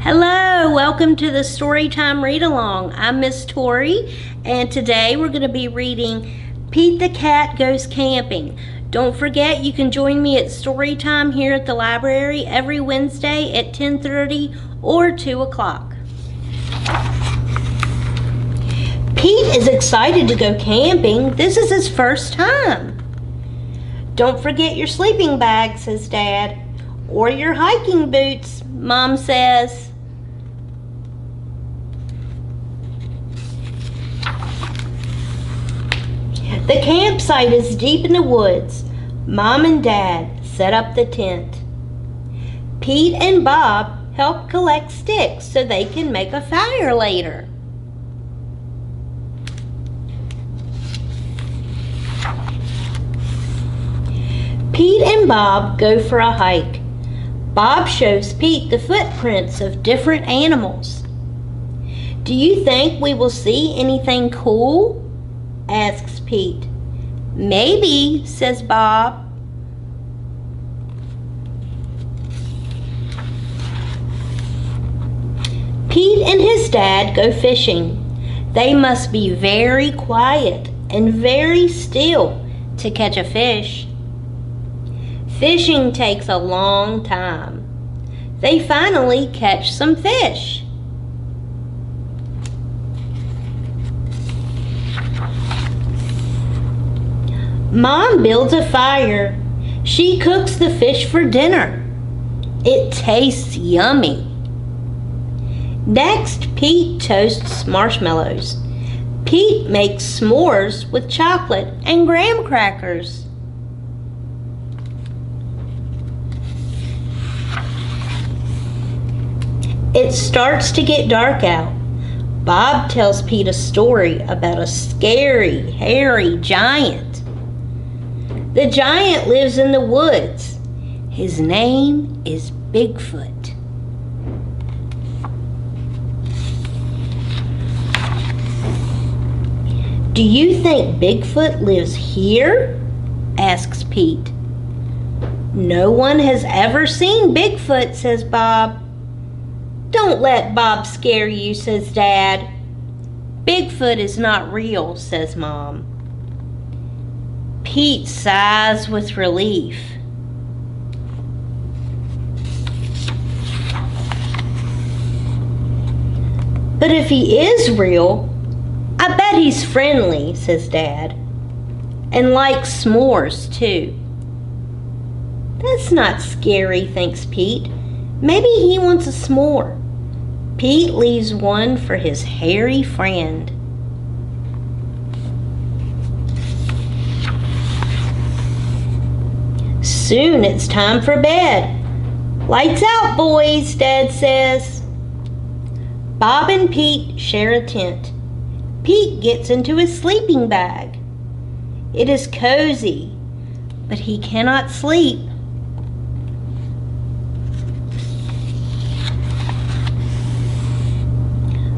Hello, welcome to the Storytime Read-Along. I'm Miss Tori, and today we're going to be reading Pete the Cat Goes Camping. Don't forget you can join me at Storytime here at the library every Wednesday at 10:30 or 2 o'clock. Pete is excited to go camping. This is his first time. Don't forget your sleeping bag, says Dad, or your hiking boots, Mom says. The campsite is deep in the woods. Mom and Dad set up the tent. Pete and Bob help collect sticks so they can make a fire later. Pete and Bob go for a hike. Bob shows Pete the footprints of different animals. Do you think we will see anything cool? Asks Pete. Maybe, says Bob. Pete and his dad go fishing. They must be very quiet and very still to catch a fish. Fishing takes a long time. They finally catch some fish. Mom builds a fire. She cooks the fish for dinner. It tastes yummy. Next, Pete toasts marshmallows. Pete makes s'mores with chocolate and graham crackers. It starts to get dark out. Bob tells Pete a story about a scary, hairy giant. The giant lives in the woods. His name is Bigfoot. Do you think Bigfoot lives here? Asks Pete. No one has ever seen Bigfoot, says Bob. Don't let Bob scare you, says Dad. Bigfoot is not real, says Mom. Pete sighs with relief. But if he is real, I bet he's friendly, says Dad. And likes s'mores, too. That's not scary, thinks Pete. Maybe he wants a s'more. Pete leaves one for his hairy friend. Soon it's time for bed. Lights out, boys, Dad says. Bob and Pete share a tent. Pete gets into his sleeping bag. It is cozy, but he cannot sleep.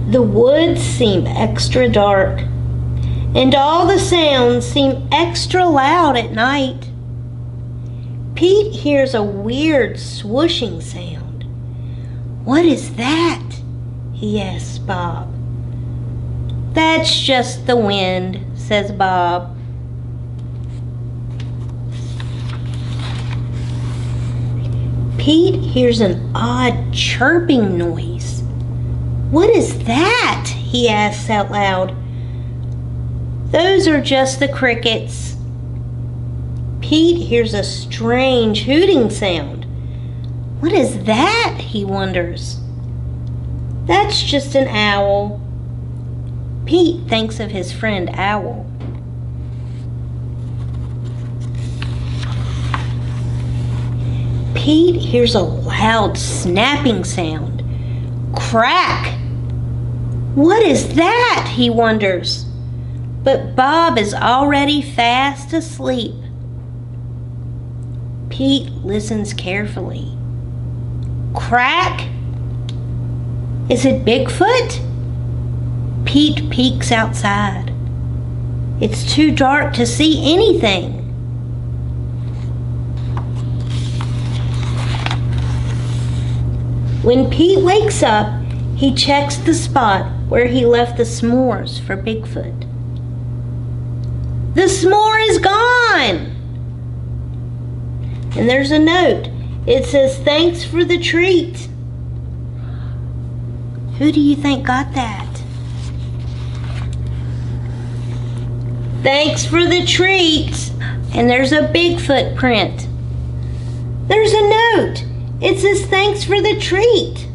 The woods seem extra dark, and all the sounds seem extra loud at night. Pete hears a weird swooshing sound. What is that? He asks Bob. That's just the wind, says Bob. Pete hears an odd chirping noise. What is that? He asks out loud. Those are just the crickets. Pete hears a strange hooting sound. What is that? He wonders. That's just an owl. Pete thinks of his friend Owl. Pete hears a loud snapping sound. Crack! What is that? He wonders. But Bob is already fast asleep. Pete listens carefully. Crack? Is it Bigfoot? Pete peeks outside. It's too dark to see anything. When Pete wakes up, he checks the spot where he left the s'mores for Bigfoot. The s'more is gone! And there's a note. It says, "Thanks for the treat." Who do you think got that? Thanks for the treat. And there's a Bigfoot print. There's a note. It says, "Thanks for the treat."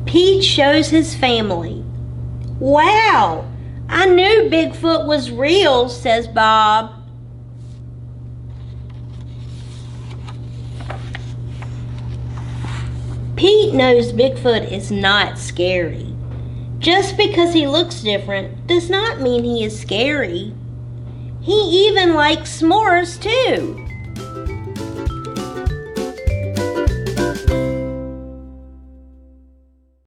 Pete shows his family. "Wow, I knew Bigfoot was real," says Bob. Pete knows Bigfoot is not scary. Just because he looks different does not mean he is scary. He even likes s'mores too.